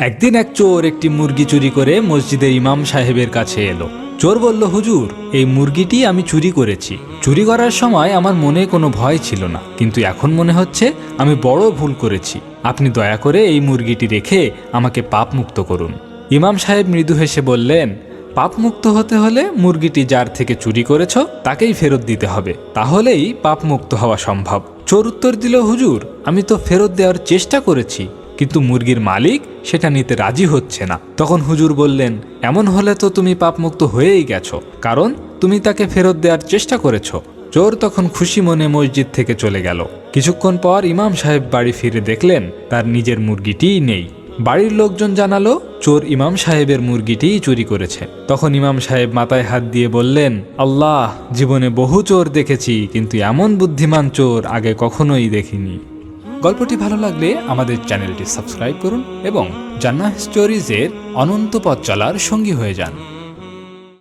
একদিন এক চোর একটি মুরগি চুরি করে মসজিদের ইমাম সাহেবের কাছে এলো। চোর বলল, হুজুর, এই মুরগিটি আমি চুরি করেছি। চুরি করার সময় আমার মনে কোনো ভয় ছিল না, কিন্তু এখন মনে হচ্ছে আমি বড় ভুল করেছি। আপনি দয়া করে এই মুরগিটি রেখে আমাকে পাপ মুক্ত করুন। ইমাম সাহেব মৃদু হেসে বললেন, পাপ মুক্ত হতে হলে মুরগিটি যার থেকে চুরি করেছ তাকেই ফেরত দিতে হবে, তাহলেই পাপ মুক্ত হওয়া সম্ভব। চোর উত্তর দিল, হুজুর, আমি তো ফেরত দেওয়ার চেষ্টা করেছি, কিন্তু মুরগির মালিক সেটা নিতে রাজি হচ্ছে না। তখন হুজুর বললেন, এমন হলে তো তুমি পাপমুক্ত হয়েই গেছো, কারণ তুমি তাকে ফেরত দেওয়ার চেষ্টা করেছো। চোর তখন খুশি মনে মসজিদ থেকে চলে গেল। কিছুক্ষণ পর ইমাম সাহেব বাড়ি ফিরে দেখলেন তার নিজের মুরগিটিই নেই। বাড়ির লোকজন জানালো চোর ইমাম সাহেবের মুরগিটিই চুরি করেছে। তখন ইমাম সাহেব মাথায় হাত দিয়ে বললেন, আল্লাহ, জীবনে বহু চোর দেখেছি, কিন্তু এমন বুদ্ধিমান চোর আগে কখনোই দেখিনি। গল্পটি ভালো লাগলে আমাদের চ্যানেলটি সাবস্ক্রাইব করুন এবং জান্নাহ স্টোরিজের অনন্ত পথ চলার সঙ্গী হয়ে যান।